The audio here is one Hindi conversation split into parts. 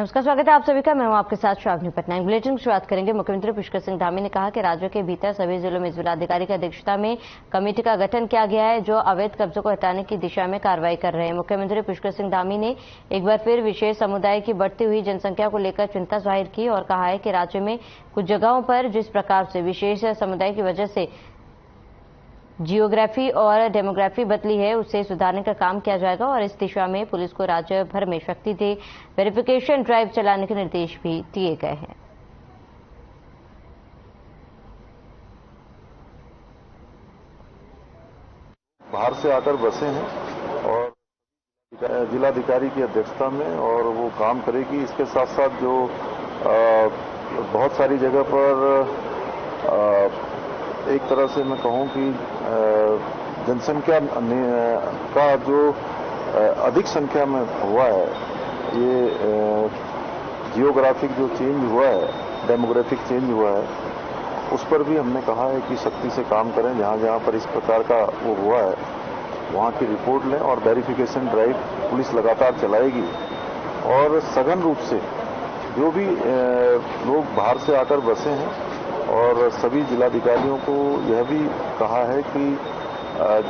नमस्कार, स्वागत है आप सभी का। मैं हूं आपके साथ श्रावणी पटनायक। बुलेटिन की शुरुआत करेंगे। मुख्यमंत्री पुष्कर सिंह धामी ने कहा कि राज्य के भीतर सभी जिलों में जिलाधिकारी की अध्यक्षता में कमेटी का गठन किया गया है जो अवैध कब्जों को हटाने की दिशा में कार्रवाई कर रहे हैं। मुख्यमंत्री पुष्कर सिंह धामी ने एक बार फिर विशेष समुदाय की बढ़ती हुई जनसंख्या को लेकर चिंता जाहिर की और कहा है कि राज्य में कुछ जगहों पर जिस प्रकार से विशेष समुदाय की वजह से जियोग्राफी और डेमोग्राफी बदली है उसे सुधारने का काम किया जाएगा और इस दिशा में पुलिस को राज्य भर में शक्ति दे वेरिफिकेशन ड्राइव चलाने के निर्देश भी दिए गए हैं। बाहर से आकर बसे हैं और जिलाधिकारी की अध्यक्षता में और वो काम करेगी। इसके साथ साथ जो बहुत सारी जगह पर एक तरह से मैं कहूं कि जनसंख्या का जो अधिक संख्या में हुआ है, ये जियोग्राफिक जो चेंज हुआ है, डेमोग्राफिक चेंज हुआ है, उस पर भी हमने कहा है कि सख्ती से काम करें। जहां जहां पर इस प्रकार का वो हुआ है वहां की रिपोर्ट लें और वेरिफिकेशन ड्राइव पुलिस लगातार चलाएगी और सघन रूप से जो भी लोग बाहर से आकर बसे हैं और सभी जिलाधिकारियों को यह भी कहा है कि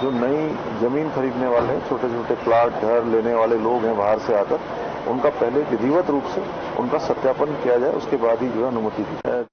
जो नई जमीन खरीदने वाले छोटे छोटे प्लाट घर लेने वाले लोग हैं बाहर से आकर, उनका पहले विधिवत रूप से उनका सत्यापन किया जाए, उसके बाद ही जो है अनुमति दी जाए।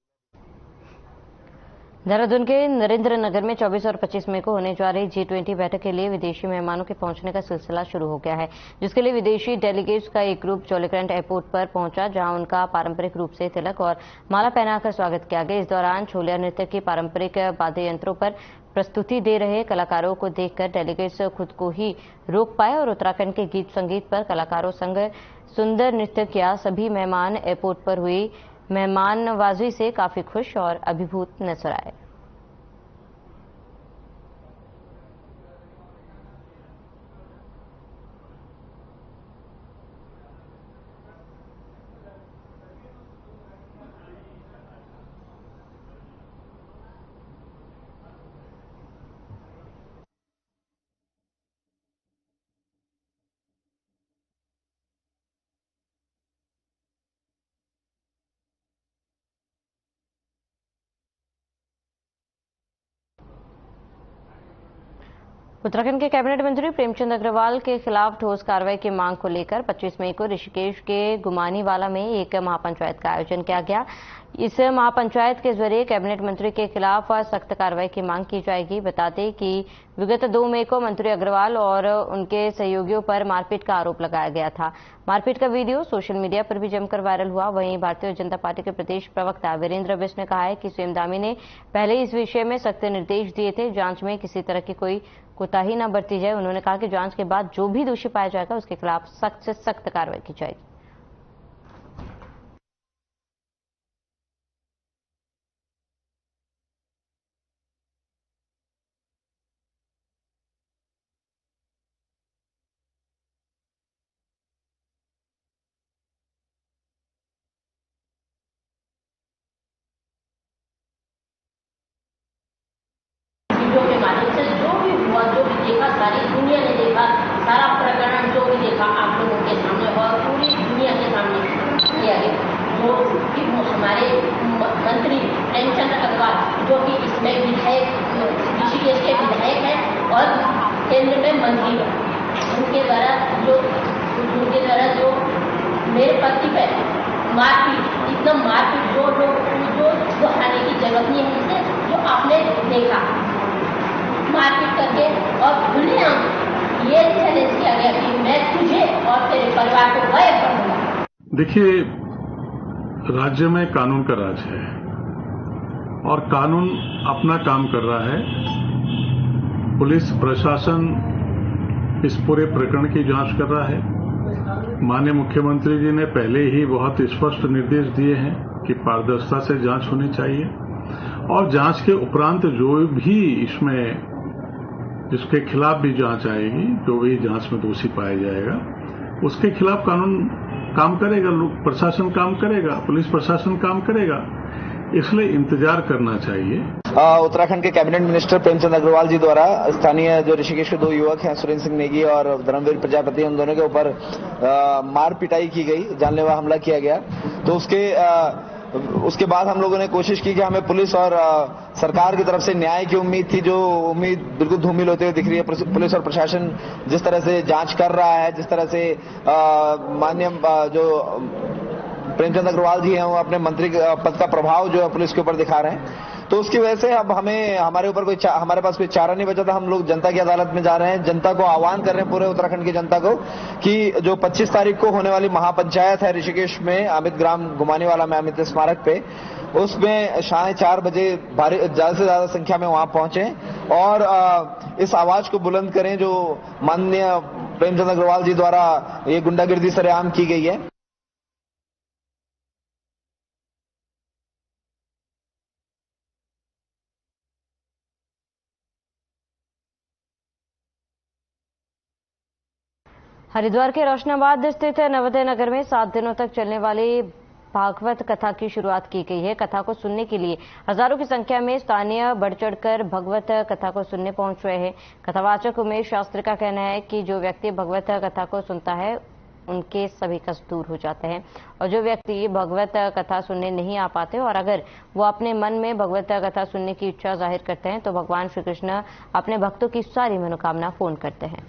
देहरादून के नरेंद्र नगर में 24 और 25 मई को होने जा रही G20 बैठक के लिए विदेशी मेहमानों के पहुंचने का सिलसिला शुरू हो गया है, जिसके लिए विदेशी डेलीगेट्स का एक ग्रुप जौलीग्रांट एयरपोर्ट पर पहुंचा, जहां उनका पारंपरिक रूप से तिलक और माला पहनाकर स्वागत किया गया। इस दौरान छोलिया नृत्य की पारंपरिक वाद्य यंत्रों पर प्रस्तुति दे रहे कलाकारों को देखकर डेलीगेट्स खुद को ही रोक पाए और उत्तराखंड के गीत संगीत पर कलाकारों संग सुंदर नृत्य किया। सभी मेहमान एयरपोर्ट पर हुई मेहमान नवाजी से काफी खुश और अभिभूत नजर आए। उत्तराखंड के कैबिनेट मंत्री प्रेमचंद अग्रवाल के खिलाफ ठोस कार्रवाई की मांग को लेकर 25 मई को ऋषिकेश के गुमानीवाला में एक महापंचायत का आयोजन किया गया। इस महापंचायत के जरिए कैबिनेट मंत्री के खिलाफ सख्त कार्रवाई की मांग की जाएगी। बता दें कि विगत 2 मई को मंत्री अग्रवाल और उनके सहयोगियों पर मारपीट का आरोप लगाया गया था। मारपीट का वीडियो सोशल मीडिया पर भी जमकर वायरल हुआ। वहीं भारतीय जनता पार्टी के प्रदेश प्रवक्ता वीरेंद्र बिष्ट ने कहा है कि स्वयं धामी ने पहले इस विषय में सख्त निर्देश दिए थे, जांच में किसी तरह की कोई कोताही न बरती जाए। उन्होंने कहा कि जांच के बाद जो भी दोषी पाया जाएगा उसके खिलाफ सख्त से सख्त कार्रवाई की जाएगी। के माध्यम से जो भी हुआ, जो भी देखा, सारी दुनिया ने देखा, सारा प्रकरण जो भी देखा आप लोगों के सामने और पूरी दुनिया के सामने किया गया। जो कि हमारे मंत्री प्रेमचंद अग्रवाल जो कि इसमें विधायक ऋषिकेश के विधायक हैं और केंद्र में मंत्री हैं, उनके द्वारा जो मेरे पति पे मारपीट, एकदम मारपीट जो दोहराने की जरूरत नहीं है, इसे जो आपने देखा मारपीट करके और खुलेआम ये चैलेंज किया गया कि मैं तुझे और तेरे परिवार को गायब कर दूंगा। देखिए, राज्य में कानून का राज है और कानून अपना काम कर रहा है। पुलिस प्रशासन इस पूरे प्रकरण की जांच कर रहा है। माननीय मुख्यमंत्री जी ने पहले ही बहुत स्पष्ट निर्देश दिए हैं कि पारदर्शिता से जांच होनी चाहिए और जांच के उपरांत जो भी इसमें जिसके खिलाफ भी जांच आएगी, जो भी जांच में दोषी पाया जाएगा, उसके खिलाफ कानून काम करेगा, लोग प्रशासन काम करेगा, पुलिस प्रशासन काम करेगा। इसलिए इंतजार करना चाहिए। उत्तराखंड के कैबिनेट मिनिस्टर प्रेमचंद अग्रवाल जी द्वारा स्थानीय जो ऋषिकेश के दो युवक हैं सुरेंद्र सिंह नेगी और धर्मवीर प्रजापति, उन दोनों के ऊपर मार पिटाई की गई, जानलेवा हमला किया गया। तो उसके बाद हम लोगों ने कोशिश की कि हमें पुलिस और सरकार की तरफ से न्याय की उम्मीद थी, जो उम्मीद बिल्कुल धूमिल होते हुए दिख रही है। पुलिस और प्रशासन जिस तरह से जांच कर रहा है, जिस तरह से माननीय जो प्रेमचंद अग्रवाल जी हैं वो अपने मंत्री पद का प्रभाव जो है पुलिस के ऊपर दिखा रहे हैं, तो उसकी वजह से अब हमारे पास कोई चारा नहीं बचा था। हम लोग जनता की अदालत में जा रहे हैं, जनता को आह्वान कर रहे हैं, पूरे उत्तराखंड की जनता को, कि जो 25 तारीख को होने वाली महापंचायत है ऋषिकेश में, अमित ग्राम गुमानीवाला में अमित स्मारक पे, उसमें 4:30 बजे ज्यादा से ज्यादा संख्या में वहां पहुंचे और इस आवाज को बुलंद करें जो माननीय प्रेमचंद अग्रवाल जी द्वारा ये गुंडागिर्दी सरेआम की गई है। हरिद्वार के रोशनाबाद स्थित नवोदय नगर में 7 दिनों तक चलने वाली भागवत कथा की शुरुआत की गई है। कथा को सुनने के लिए हजारों की संख्या में स्थानीय बढ़ चढ़कर भगवत कथा को सुनने पहुंच रहे हैं। कथावाचक उमेश शास्त्री का कहना है कि जो व्यक्ति भगवत कथा को सुनता है उनके सभी कष्ट दूर हो जाते हैं, और जो व्यक्ति भगवत कथा सुनने नहीं आ पाते और अगर वो अपने मन में भगवत कथा सुनने की इच्छा जाहिर करते हैं तो भगवान श्री कृष्ण अपने भक्तों की सारी मनोकामना पूर्ण करते हैं।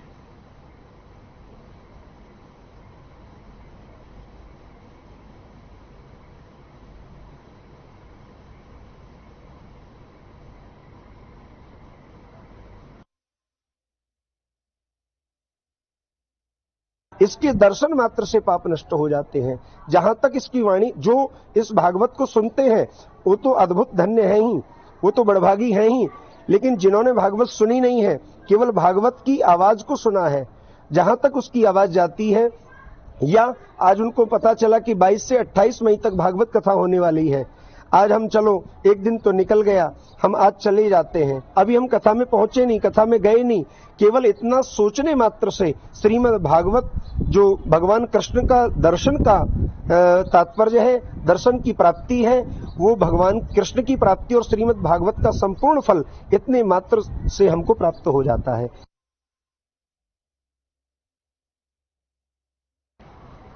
इसके दर्शन मात्र से पाप नष्ट हो जाते हैं। जहां तक इसकी वाणी, जो इस भागवत को सुनते हैं वो तो अद्भुत धन्य है ही, वो तो बड़भागी है ही, लेकिन जिन्होंने भागवत सुनी नहीं है, केवल भागवत की आवाज को सुना है, जहां तक उसकी आवाज जाती है, या आज उनको पता चला कि 22 से 28 मई तक भागवत कथा होने वाली है, आज हम चलो एक दिन तो निकल गया, हम आज चले जाते हैं, अभी हम कथा में पहुंचे नहीं, कथा में गए नहीं, केवल इतना सोचने मात्र से श्रीमद् भागवत जो भगवान कृष्ण का दर्शन का तात्पर्य है, दर्शन की प्राप्ति है, वो भगवान कृष्ण की प्राप्ति और श्रीमद् भागवत का संपूर्ण फल इतने मात्र से हमको प्राप्त हो जाता है।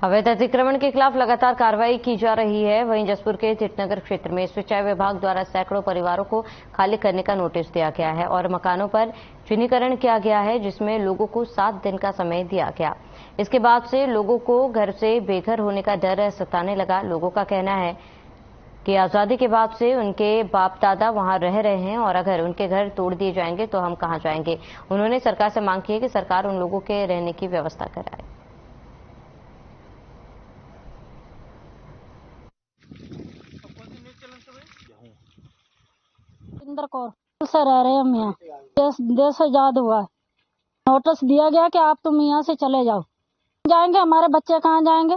अवैध अतिक्रमण के खिलाफ लगातार कार्रवाई की जा रही है। वहीं जसपुर के चिटनगर क्षेत्र में सिंचाई विभाग द्वारा सैकड़ों परिवारों को खाली करने का नोटिस दिया गया है और मकानों पर चिन्हीकरण किया गया है, जिसमें लोगों को 7 दिन का समय दिया गया। इसके बाद से लोगों को घर से बेघर होने का डर सताने लगा। लोगों का कहना है कि आजादी के बाद से उनके बाप दादा वहां रह रहे हैं और अगर उनके घर तोड़ दिए जाएंगे तो हम कहां जाएंगे। उन्होंने सरकार से मांग की है कि सरकार उन लोगों के रहने की व्यवस्था कराए। इंदर कौर से रह रहे हैं हम यहाँ, देश आजाद हुआ है, नोटिस दिया गया कि आप तुम यहाँ से चले जाओ। जाएंगे, हमारे बच्चे कहाँ जाएंगे।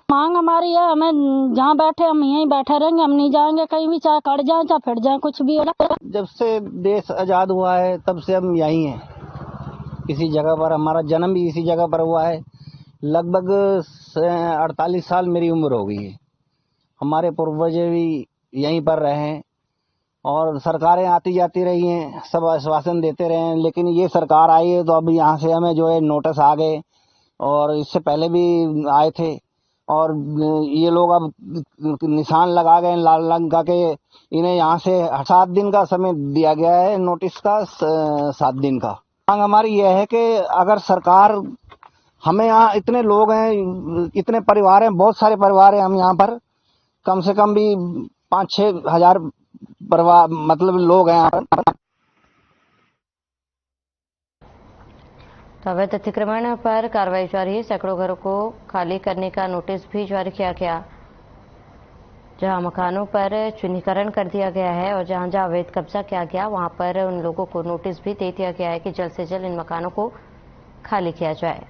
मांग हमारी है, हमें जहाँ बैठे हम यहीं बैठे रहेंगे, हम नहीं जाएंगे कहीं भी, चाहे कट जाए चाहे फिट जाए, कुछ भी हो। जब से देश आजाद हुआ है तब से हम यहीं हैं, इसी जगह पर, हमारा जन्म भी इसी जगह पर हुआ है। लगभग 48 साल मेरी उम्र हो गई है। हमारे पूर्वज भी यहीं पर रहे हैं और सरकारें आती जाती रही हैं, सब आश्वासन देते रहे हैं, लेकिन ये सरकार आई है तो अब यहाँ से हमें जो है नोटिस आ गए, और इससे पहले भी आए थे, और ये लोग अब निशान लगा गए लाल रंग का कि इन्हें यहाँ से 7 दिन का समय दिया गया है, नोटिस का 7 दिन का। मांग हमारी यह है कि अगर सरकार हमें, यहाँ इतने लोग हैं, इतने परिवार हैं, बहुत सारे परिवार हैं, हम यहाँ पर कम से कम भी 5-6 हजार परिवार मतलब लोग हैं यहाँ पर। अवैध अतिक्रमण पर कार्रवाई जारी है। सैकड़ों घरों को खाली करने का नोटिस भी जारी किया गया, जहां मकानों पर चिन्हीकरण कर दिया गया है और जहां जहां अवैध कब्जा किया गया वहां पर उन लोगों को नोटिस भी दे दिया गया है कि जल्द से जल्द इन मकानों को खाली किया जाए।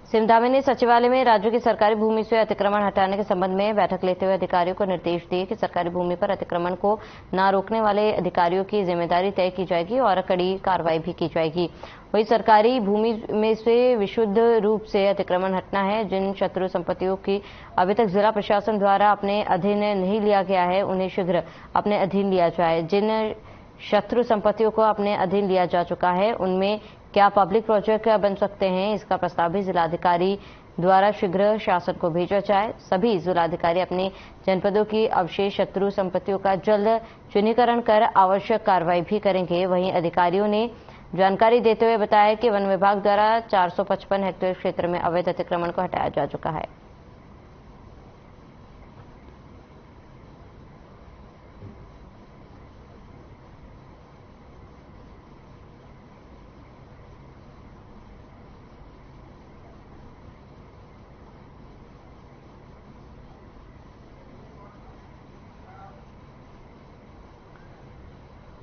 सिमधामी ने सचिवालय में राज्य की सरकारी भूमि से अतिक्रमण हटाने के संबंध में बैठक लेते हुए अधिकारियों को निर्देश दिए कि सरकारी भूमि पर अतिक्रमण को न रोकने वाले अधिकारियों की जिम्मेदारी तय की जाएगी और कड़ी कार्रवाई भी की जाएगी। वही सरकारी भूमि में से विशुद्ध रूप से अतिक्रमण हटना है। जिन शत्रु संपत्तियों की अभी तक जिला प्रशासन द्वारा अपने अधीन नहीं लिया गया है, उन्हें शीघ्र अपने अधीन लिया जाए। जिन शत्रु संपत्तियों को अपने अधीन लिया जा चुका है, उनमें क्या पब्लिक प्रोजेक्ट बन सकते हैं, इसका प्रस्ताव भी जिलाधिकारी द्वारा शीघ्र शासन को भेजा जाए। सभी जिलाधिकारी अपने जनपदों की अवशेष शत्रु संपत्तियों का जल्द चिन्हीकरण कर आवश्यक कार्रवाई भी करेंगे। वहीं अधिकारियों ने जानकारी देते हुए बताया कि वन विभाग द्वारा 455 हेक्टेयर क्षेत्र में अवैध अतिक्रमण को हटाया जा चुका है।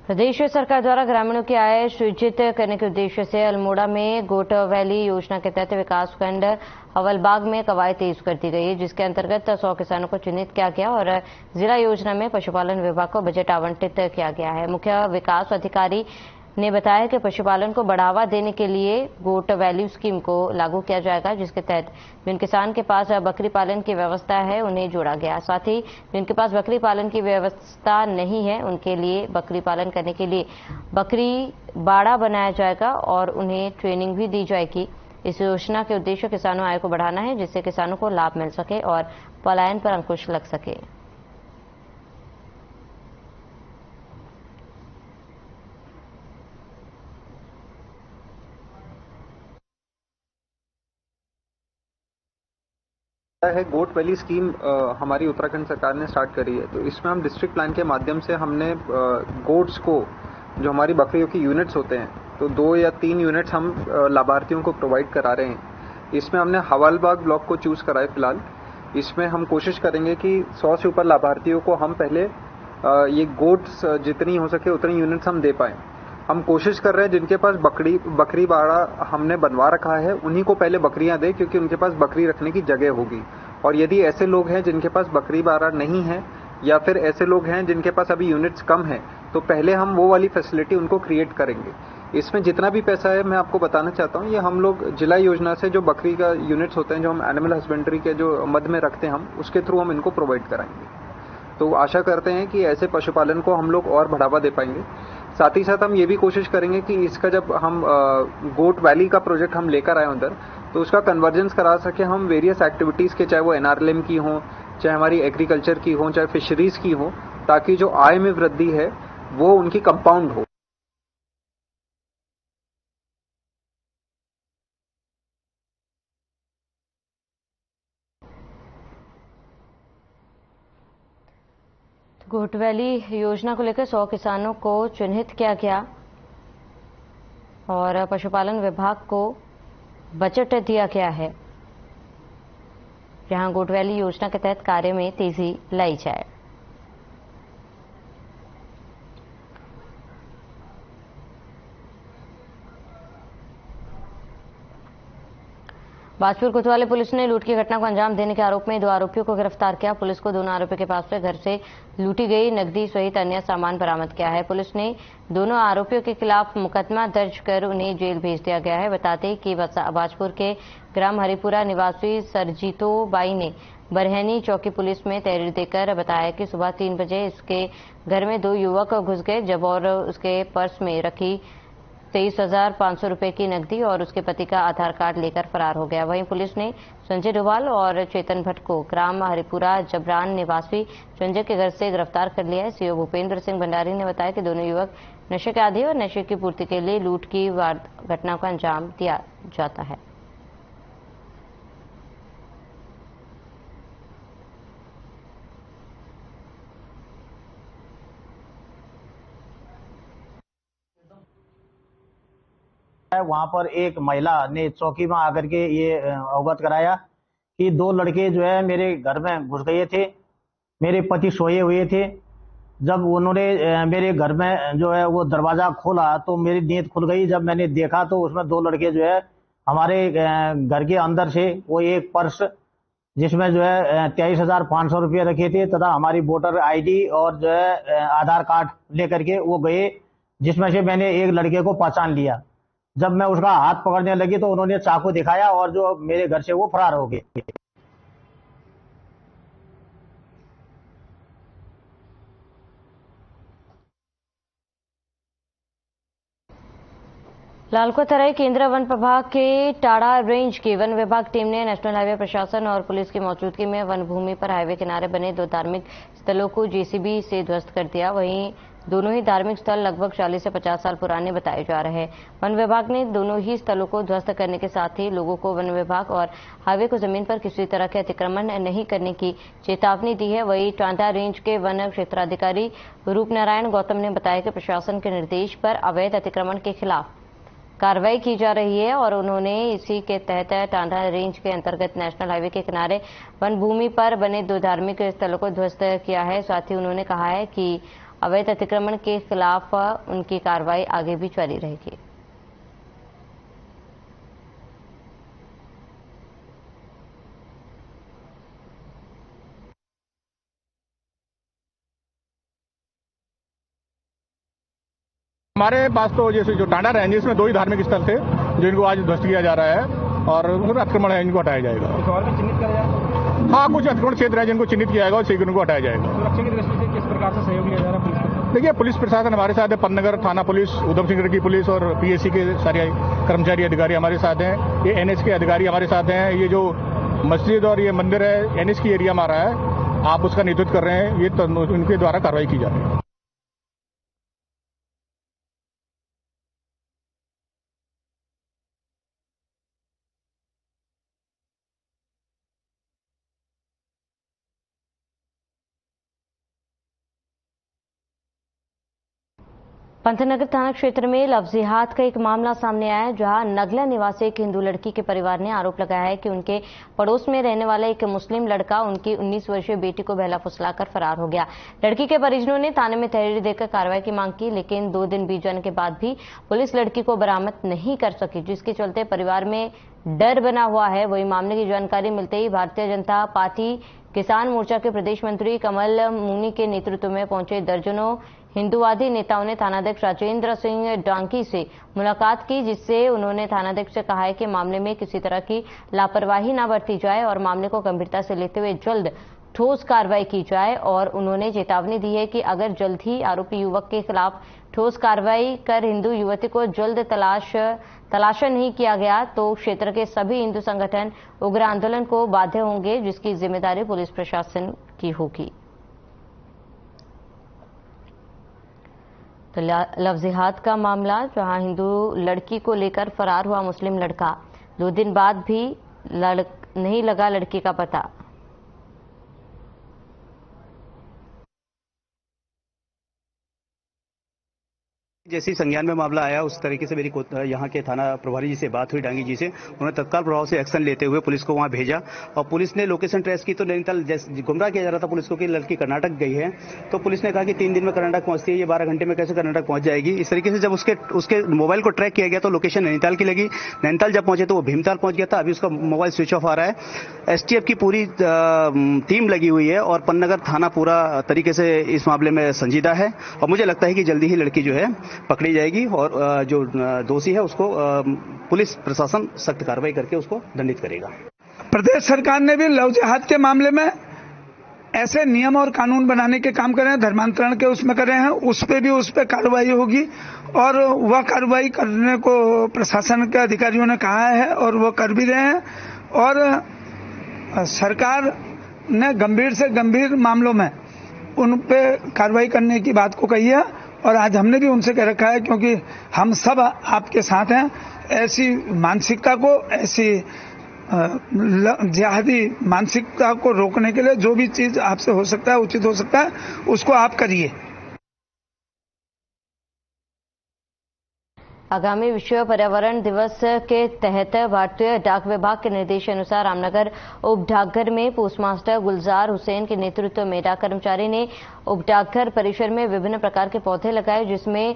प्रदेश सरकार द्वारा ग्रामीणों की आय सृजित करने के उद्देश्य से अल्मोड़ा में गोट वैली योजना के तहत विकासखंड हवलबाग में कवायद तेज कर दी गई है, जिसके अंतर्गत 100 किसानों को चिन्हित किया गया और जिला योजना में पशुपालन विभाग को बजट आवंटित किया गया है। मुख्य विकास अधिकारी ने बताया कि पशुपालन को बढ़ावा देने के लिए गोट वैल्यू स्कीम को लागू किया जाएगा, जिसके तहत जिन किसान के पास बकरी पालन की व्यवस्था है उन्हें जोड़ा गया। साथ ही जिनके पास बकरी पालन की व्यवस्था नहीं है, उनके लिए बकरी पालन करने के लिए बकरी बाड़ा बनाया जाएगा और उन्हें ट्रेनिंग भी दी जाएगी। इस योजना के उद्देश्य किसानों आय को बढ़ाना है, जिससे किसानों को लाभ मिल सके और पलायन पर अंकुश लग सके। है गोट वैली स्कीम हमारी उत्तराखंड सरकार ने स्टार्ट करी है। तो इसमें हम डिस्ट्रिक्ट प्लान के माध्यम से हमने गोट्स को, जो हमारी बकरियों की यूनिट्स होते हैं, तो 2 या 3 यूनिट्स हम लाभार्थियों को प्रोवाइड करा रहे हैं। इसमें हमने हवलबाग ब्लॉक को चूज करा है फिलहाल। इसमें हम कोशिश करेंगे कि 100 से ऊपर लाभार्थियों को हम पहले ये गोट्स जितनी हो सके उतनी यूनिट्स हम दे पाएं। हम कोशिश कर रहे हैं जिनके पास बकरी बाड़ा हमने बनवा रखा है उन्हीं को पहले बकरियां दें, क्योंकि उनके पास बकरी रखने की जगह होगी। और यदि ऐसे लोग हैं जिनके पास बकरी बाड़ा नहीं है या फिर ऐसे लोग हैं जिनके पास अभी यूनिट्स कम है, तो पहले हम वो वाली फैसिलिटी उनको क्रिएट करेंगे। इसमें जितना भी पैसा है मैं आपको बताना चाहता हूँ, ये हम लोग जिला योजना से जो बकरी का यूनिट्स होते हैं, जो हम एनिमल हस्बेंड्री के जो मद में रखते हैं, हम उसके थ्रू हम इनको प्रोवाइड कराएंगे। तो आशा करते हैं कि ऐसे पशुपालन को हम लोग और बढ़ावा दे पाएंगे। साथ ही साथ हम ये भी कोशिश करेंगे कि इसका जब हम गोट वैली का प्रोजेक्ट हम लेकर आए उधर, तो उसका कन्वर्जेंस करा सके हम वेरियस एक्टिविटीज के, चाहे वो एनआरएलएम की हो, चाहे हमारी एग्रीकल्चर की हो, चाहे फिशरीज की हो, ताकि जो आय में वृद्धि है वो उनकी कंपाउंड हो। गोट वैली योजना को लेकर 100 किसानों को चिन्हित किया गया और पशुपालन विभाग को बजट दिया गया है, जहां गोट वैली योजना के तहत कार्य में तेजी लाई जाए। बाजपुर कोतवाली पुलिस ने लूट की घटना को अंजाम देने के आरोप में 2 आरोपियों को गिरफ्तार किया। पुलिस को दोनों आरोपियों के पास से घर से लूटी गई नकदी सहित अन्य सामान बरामद किया है। पुलिस ने दोनों आरोपियों के खिलाफ मुकदमा दर्ज कर उन्हें जेल भेज दिया गया है। बताते हैं कि बाजपुर के ग्राम हरिपुरा निवासी सरजीतो बाई ने बरहनी चौकी पुलिस में तहरीर देकर बताया कि सुबह 3 बजे इसके घर में 2 युवक घुस गए जब और उसके पर्स में रखी 23,500 रुपए की नकदी और उसके पति का आधार कार्ड लेकर फरार हो गया। वहीं पुलिस ने संजय डोभाल और चेतन भट्ट को ग्राम हरिपुरा जबरान निवासी संजय के घर से गिरफ्तार कर लिया है। सीओ भूपेंद्र सिंह भंडारी ने बताया कि दोनों युवक नशे के आदी और नशे की पूर्ति के लिए लूट की घटना को अंजाम दिया जाता है। वहां पर एक महिला ने चौकी में आकर के ये अवगत कराया कि 2 लड़के जो है मेरे घर में घुस गए थे, मेरे पति सोए हुए थे। जब उन्होंने मेरे घर में जो है वो दरवाजा खोला तो मेरी नींद खुल गई। जब मैंने देखा तो उसमें 2 लड़के जो है हमारे घर के अंदर से वो एक पर्स जिसमें जो है 23,500 रुपये रखे थे तथा हमारी वोटर आईडी और जो है आधार कार्ड लेकर के वो गए, जिसमें से मैंने एक लड़के को पहचान लिया। जब मैं उसका हाथ पकड़ने लगी तो उन्होंने चाकू दिखाया और जो मेरे घर से वो फरार हो गए। लालकोतराई केंद्रीय वन प्रभाग के टाड़ा रेंज की वन विभाग टीम ने नेशनल हाईवे प्रशासन और पुलिस की मौजूदगी में वन भूमि पर हाईवे किनारे बने 2 धार्मिक स्थलों को जेसीबी से ध्वस्त कर दिया। वहीं दोनों ही धार्मिक स्थल लगभग 40 से 50 साल पुराने बताए जा रहे हैं। वन विभाग ने दोनों ही स्थलों को ध्वस्त करने के साथ ही लोगों को वन विभाग और हाईवे को जमीन पर किसी तरह के अतिक्रमण नहीं करने की चेतावनी दी है। वहीं टांडा रेंज के वन क्षेत्राधिकारी रूपनारायण गौतम ने बताया कि प्रशासन के निर्देश पर अवैध अतिक्रमण के खिलाफ कार्रवाई की जा रही है और उन्होंने इसी के तहत टांडा रेंज के अंतर्गत नेशनल हाईवे के किनारे वन भूमि पर बने 2 धार्मिक स्थलों को ध्वस्त किया है। साथ ही उन्होंने कहा है कि अवैध अतिक्रमण के खिलाफ उनकी कार्रवाई आगे भी जारी रहेगी। हमारे पास तो जैसे जो टांडा रेंज है इसमें 2 ही धार्मिक स्थल थे जो इनको आज ध्वस्त किया जा रहा है और अतिक्रमण है इनको हटाया जाएगा। और भी चिन्हित किया जाएगा? हाँ, कुछ अतिक्रमण क्षेत्र है जिनको चिन्हित किया जाएगा और शीघ्र उनको हटाया जाएगा। सुरक्षा की दृष्टि से किस प्रकार से सहयोग लिया जा रहा है पुलिस को? देखिए, पुलिस प्रशासन हमारे साथ है, पन्नगर थाना पुलिस, उधम सिंह नगर की पुलिस और पीएससी के सारे कर्मचारी अधिकारी हमारे साथ हैं। ये एनएच के अधिकारी हमारे साथ हैं। ये जो मस्जिद और ये मंदिर है एनएच की एरिया में आ रहा है, आप उसका नेतृत्व कर रहे हैं, ये उनके द्वारा कार्रवाई की जा रही है। पंतनगर थाना क्षेत्र में लफ्जिहात का एक मामला सामने आया है, जहां नगला निवासी एक हिंदू लड़की के परिवार ने आरोप लगाया है कि उनके पड़ोस में रहने वाला एक मुस्लिम लड़का उनकी 19 वर्षीय बेटी को बहला फुसलाकर फरार हो गया। लड़की के परिजनों ने थाने में तहरीर देकर कार्रवाई की मांग की, लेकिन 2 दिन बीत जाने के बाद भी पुलिस लड़की को बरामद नहीं कर सकी, जिसके चलते परिवार में डर बना हुआ है। वही मामले की जानकारी मिलते ही भारतीय जनता पार्टी किसान मोर्चा के प्रदेश मंत्री कमल मुनी के नेतृत्व में पहुंचे दर्जनों हिंदूवादी नेताओं ने थानाध्यक्ष राजेंद्र सिंह डांकी से मुलाकात की, जिससे उन्होंने थानाध्यक्ष से कहा है कि मामले में किसी तरह की लापरवाही न बरती जाए और मामले को गंभीरता से लेते हुए जल्द ठोस कार्रवाई की जाए। और उन्होंने चेतावनी दी है कि अगर जल्द ही आरोपी युवक के खिलाफ ठोस कार्रवाई कर हिंदू युवती को जल्द तलाशा नहीं किया गया तो क्षेत्र के सभी हिंदू संगठन उग्र आंदोलन को बाध्य होंगे, जिसकी जिम्मेदारी पुलिस प्रशासन की होगी। तो लफ्जिहात का मामला, जहां हिंदू लड़की को लेकर फरार हुआ मुस्लिम लड़का, 2 दिन बाद भी नहीं लगा लड़की का पता। जैसे ही संज्ञान में मामला आया उस तरीके से मेरी यहाँ के थाना प्रभारी जी से बात हुई, डांगी जी से, उन्होंने तत्काल प्रभाव से एक्शन लेते हुए पुलिस को वहाँ भेजा और पुलिस ने लोकेशन ट्रेस की। तो नैनीताल गुमराह किया जा रहा था पुलिस को कि लड़की कर्नाटक गई है, तो पुलिस ने कहा कि 3 दिन में कर्नाटक पहुंचती है, ये 12 घंटे में कैसे कर्नाटक पहुंच जाएगी। इस तरीके से जब उसके मोबाइल को ट्रैक किया गया तो लोकेशन नैनीताल की लगी। नैनीताल जब पहुंचे तो वो भीमताल पहुंच गया था, अभी उसका मोबाइल स्विच ऑफ आ रहा है। एसटीएफ की पूरी टीम लगी हुई है और पन्नगर थाना पूरा तरीके से इस मामले में संजीदा है और मुझे लगता है कि जल्दी ही लड़की जो है पकड़ी जाएगी और जो दोषी है उसको पुलिस प्रशासन सख्त कार्रवाई करके उसको दंडित करेगा। प्रदेश सरकार ने भी लव जिहाद के मामले में ऐसे नियम और कानून बनाने के काम कर रहे हैं, धर्मांतरण के उसमें कर रहे हैं, उस पर कार्रवाई होगी और वह कार्रवाई करने को प्रशासन के अधिकारियों ने कहा है और वो कर भी रहे हैं। और सरकार ने गंभीर से गंभीर मामलों में उन पे कार्रवाई करने की बात को कही है और आज हमने भी उनसे कह रखा है, क्योंकि हम सब आपके साथ हैं। ऐसी मानसिकता को, ऐसी जिहादी मानसिकता को रोकने के लिए जो भी चीज आपसे हो सकता है, उचित हो सकता है, उसको आप करिए। आगामी विश्व पर्यावरण दिवस के तहत भारतीय डाक विभाग के निर्देशानुसार रामनगर उप डाकघर में पोस्टमास्टर गुलजार हुसैन के नेतृत्व में डाक कर्मचारी ने उप डाकघर परिसर में विभिन्न प्रकार के पौधे लगाए, जिसमें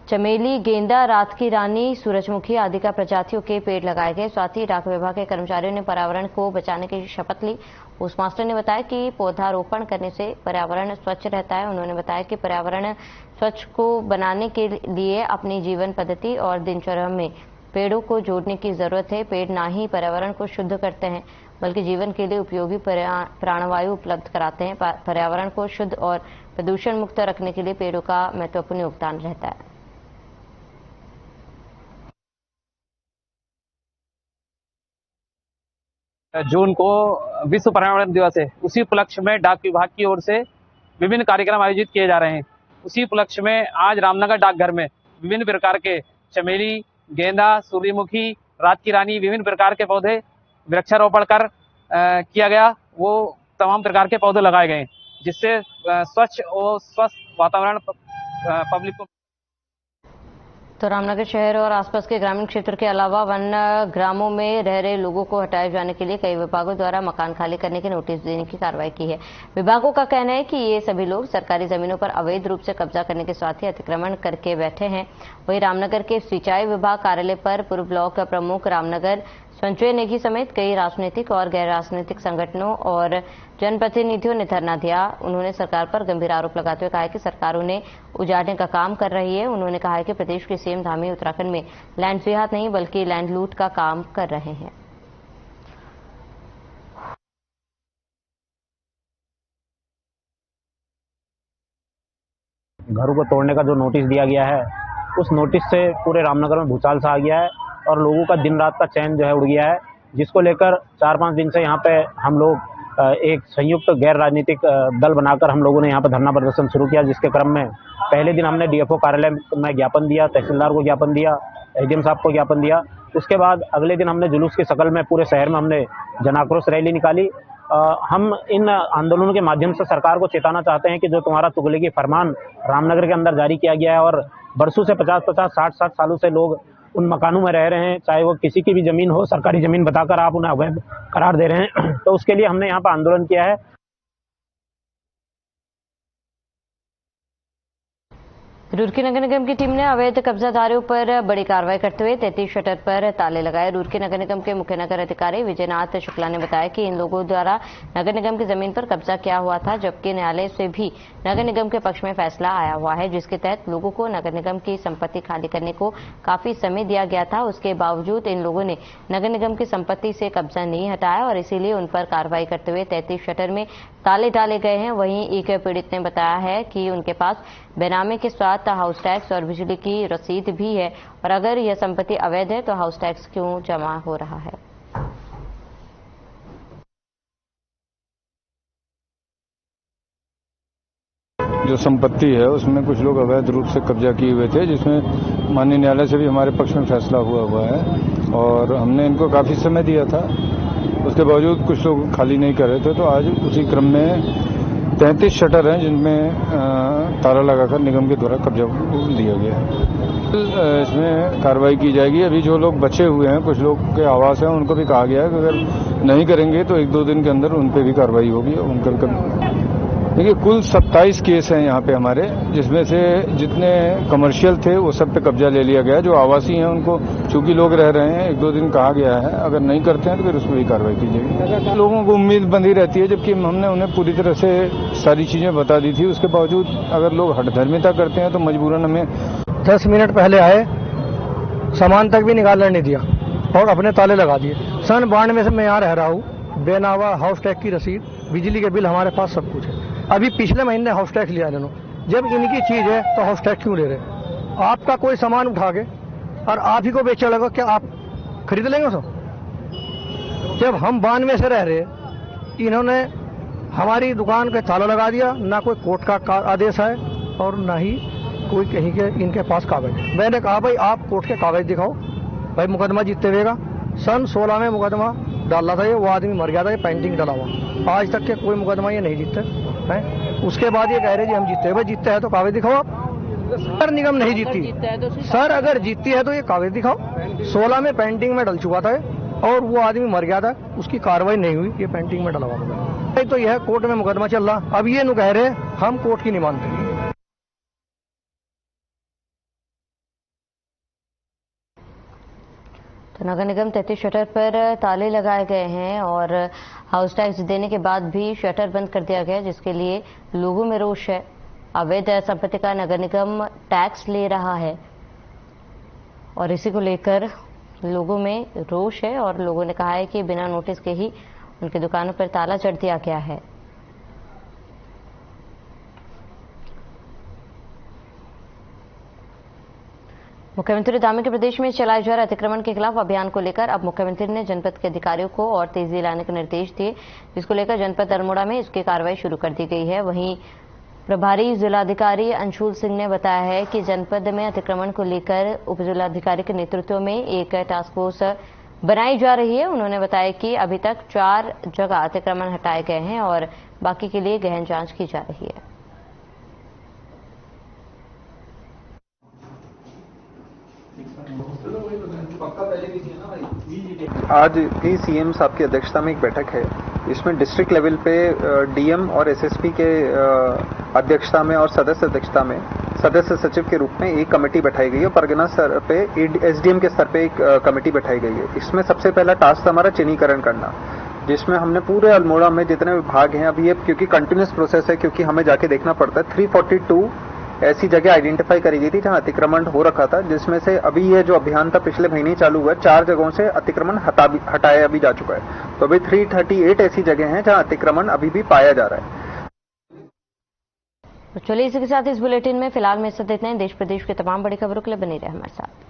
चमेली, गेंदा, रात की रानी, सूरजमुखी आदि का प्रजातियों के पेड़ लगाए गए। साथ ही डाक विभाग के कर्मचारियों ने पर्यावरण को बचाने की शपथ ली। पोस्टमास्टर ने बताया कि पौधारोपण करने से पर्यावरण स्वच्छ रहता है। उन्होंने बताया कि पर्यावरण स्वच्छ को बनाने के लिए अपनी जीवन पद्धति और दिनचर्या में पेड़ों को जोड़ने की जरूरत है। पेड़ न ही पर्यावरण को शुद्ध करते हैं बल्कि जीवन के लिए उपयोगी प्राणवायु उपलब्ध कराते हैं। पर्यावरण को शुद्ध और प्रदूषण मुक्त रखने के लिए पेड़ों का महत्वपूर्ण योगदान रहता है। जून को विश्व पर्यावरण दिवस है। उसी उपलक्ष्य में डाक विभाग की ओर से विभिन्न कार्यक्रम आयोजित किए जा रहे हैं। उसी उपलक्ष्य में आज रामनगर डाकघर में विभिन्न प्रकार के चमेली, गेंदा, सूर्यमुखी, रात की रानी, विभिन्न प्रकार के पौधे वृक्षारोपण कर किया गया। वो तमाम प्रकार के पौधे लगाए गए जिससे स्वच्छ और स्वस्थ वातावरण पब्लिक को। तो रामनगर शहर और आसपास के ग्रामीण क्षेत्र के अलावा वन ग्रामों में रह रहे लोगों को हटाए जाने के लिए कई विभागों द्वारा मकान खाली करने के नोटिस देने की कार्रवाई की है। विभागों का कहना है कि ये सभी लोग सरकारी जमीनों पर अवैध रूप से कब्जा करने के साथ ही अतिक्रमण करके बैठे हैं। वहीं रामनगर के सिंचाई विभाग कार्यालय पर पूर्व ब्लॉक प्रमुख रामनगर संजय नेगी समेत कई राजनीतिक और गैर राजनीतिक संगठनों और जनप्रतिनिधियों ने धरना दिया। उन्होंने सरकार पर गंभीर आरोप लगाते हुए कहा है कि सरकार उन्हें उजाड़ने का काम कर रही है। उन्होंने कहा है कि प्रदेश के सीएम धामी उत्तराखंड में लैंड जिहाद नहीं बल्कि लैंड लूट का काम कर रहे हैं। घरों को तोड़ने का जो नोटिस दिया गया है, उस नोटिस से पूरे रामनगर में भूचाल सा आ गया है और लोगों का दिन रात का चैन जो है उड़ गया है, जिसको लेकर 4-5 दिन से यहाँ पे हम लोग एक संयुक्त गैर राजनीतिक दल बनाकर हम लोगों ने यहाँ पर धरना प्रदर्शन शुरू किया। जिसके क्रम में पहले दिन हमने डीएफओ कार्यालय में ज्ञापन दिया, तहसीलदार को ज्ञापन दिया, एसडीएम साहब को ज्ञापन दिया। उसके बाद अगले दिन हमने जुलूस की शक्ल में पूरे शहर में हमने जन आक्रोश रैली निकाली। हम इन आंदोलनों के माध्यम से सरकार को चेताना चाहते हैं कि जो तुम्हारा तुगलकी फरमान रामनगर के अंदर जारी किया गया है और बरसों से 50-50, 60-60 सालों से लोग उन मकानों में रह रहे हैं, चाहे वो किसी की भी जमीन हो, सरकारी जमीन बताकर आप उन्हें अवैध करार दे रहे हैं। तो उसके लिए हमने यहाँ पर आंदोलन किया है। रुड़की नगर निगम की टीम ने अवैध कब्जादारों पर बड़ी कार्रवाई करते हुए 33 शटर पर ताले लगाए। रुड़की नगर निगम के मुख्य नगर अधिकारी विजयनाथ शुक्ला ने बताया कि इन लोगों द्वारा नगर निगम की जमीन पर कब्जा किया हुआ था, जबकि न्यायालय से भी नगर निगम के पक्ष में फैसला आया हुआ है, जिसके तहत लोगों को नगर निगम की संपत्ति खाली करने को काफी समय दिया गया था। उसके बावजूद इन लोगों ने नगर निगम की संपत्ति से कब्जा नहीं हटाया और इसीलिए उन पर कार्रवाई करते हुए 33 शटर में ताले डाले गए हैं। वहीं एक पीड़ित ने बताया है कि उनके पास बेनामे के साथ हाउस टैक्स और बिजली की रसीद भी है और अगर यह संपत्ति अवैध है तो हाउस टैक्स क्यों जमा हो रहा है। जो संपत्ति है उसमें कुछ लोग अवैध रूप से कब्जा किए हुए थे, जिसमें माननीय न्यायालय से भी हमारे पक्ष में फैसला हुआ है और हमने इनको काफी समय दिया था। उसके बावजूद कुछ लोग खाली नहीं कर रहे थे, तो आज उसी क्रम में 33 शटर हैं जिनमें ताला लगाकर निगम के द्वारा कब्जा लिया गया है। इसमें कार्रवाई की जाएगी। अभी जो लोग बचे हुए हैं, कुछ लोग के आवास हैं, उनको भी कहा गया है कि अगर नहीं करेंगे तो 1-2 दिन के अंदर उन पर भी कार्रवाई होगी। देखिए, कुल 27 केस हैं यहाँ पे हमारे, जिसमें से जितने कमर्शियल थे वो सब पे कब्जा ले लिया गया। जो आवासी हैं उनको चूंकि लोग रह रहे हैं 1-2 दिन कहा गया है, अगर नहीं करते हैं तो फिर उस पर भी कार्रवाई की जाएगी। लोगों को उम्मीद बंधी रहती है, जबकि हमने उन्हें पूरी तरह से सारी चीजें बता दी थी। उसके बावजूद अगर लोग हठधर्मिता करते हैं तो मजबूरन हमें 10 मिनट पहले आए, सामान तक भी निकालने नहीं दिया और अपने ताले लगा दिए। सन 92 से मैं यहाँ रह रहा हूँ, बेनावा हाउस टैक्स की रसीद, बिजली के बिल हमारे पास सब कुछ है। अभी पिछले महीने हाउस टैक्स लिया इन्होंने, जब इनकी चीज है तो हाउस टैक्स क्यों ले रहे? आपका कोई सामान उठा के और आप ही को बेचने लगा, क्या आप खरीद लेंगे उसको? जब हम 92 से रह रहे, इन्होंने हमारी दुकान पे ताला लगा दिया। ना कोई कोर्ट का आदेश है और ना ही कोई कहीं के इनके पास कागज। मैंने कहा भाई आप कोर्ट के कागज दिखाओ, भाई मुकदमा जीतते हुएगा। सन 16 में मुकदमा डाला था, ये वो आदमी मर गया था, ये पेंटिंग डला हुआ। आज तक के कोई मुकदमा ये नहीं जीतते हैं। उसके बाद ये कह रहे जी हम जीतते हैं। भाई जीतते हैं तो कागज दिखाओ आप। सर निगम नहीं जीतती, सर अगर जीतती है तो ये कागज दिखाओ। 16 में पेंटिंग में डल चुका था और वो आदमी मर गया था, उसकी कार्रवाई नहीं हुई, ये पेंटिंग में डला हुआ। तो यह कोर्ट में मुकदमा चल रहा। अब ये नु कह रहे हम कोर्ट की नहीं मानते। तो नगर निगम 33 शटर पर ताले लगाए गए हैं और हाउस टैक्स देने के बाद भी शटर बंद कर दिया गया, जिसके लिए लोगों में रोष है। अवैध संपत्ति का नगर निगम टैक्स ले रहा है और इसी को लेकर लोगों में रोष है और लोगों ने कहा है कि बिना नोटिस के ही उनकी दुकानों पर ताला चढ़ दिया गया है। मुख्यमंत्री दामे के प्रदेश में चलाए जा रहे अतिक्रमण के खिलाफ अभियान को लेकर अब मुख्यमंत्री ने जनपद के अधिकारियों को और तेजी लाने के निर्देश दिए, जिसको लेकर जनपद अल्मोड़ा में इसकी कार्रवाई शुरू कर दी गई है। वहीं प्रभारी जिलाधिकारी अंशुल सिंह ने बताया है कि जनपद में अतिक्रमण को लेकर उप जिलाधिकारी के नेतृत्व में एक टास्क फोर्स बनाई जा रही है। उन्होंने बताया कि अभी तक 4 जगह अतिक्रमण हटाए गए हैं और बाकी के लिए गहन जांच की जा रही है। आज भी सीएम साहब की अध्यक्षता में एक बैठक है। इसमें डिस्ट्रिक्ट लेवल पे डीएम और एसएसपी के अध्यक्षता में और सदस्य अध्यक्षता में सदस्य सचिव के रूप में एक कमेटी बैठाई गई है। परगना स्तर पे एसडीएम के स्तर पे एक कमेटी बैठाई गई है। इसमें सबसे पहला टास्क हमारा चिन्हीकरण करना, जिसमें हमने पूरे अल्मोड़ा में जितने विभाग हैं, अभी ये क्योंकि कंटिन्यूस प्रोसेस है, क्योंकि हमें जाके देखना पड़ता है, 342 ऐसी जगह आइडेंटिफाई करी गई थी जहां अतिक्रमण हो रखा था, जिसमें से अभी ये जो अभियान था पिछले महीने चालू हुआ है, 4 जगहों से अतिक्रमण हटाया भी जा चुका है। तो अभी 338 ऐसी जगह हैं जहां अतिक्रमण अभी भी पाया जा रहा है। तो चलिए इसी के साथ इस बुलेटिन में फिलहाल में इतना ही। देश प्रदेश के तमाम बड़ी खबरों के लिए बने रहे हमारे साथ।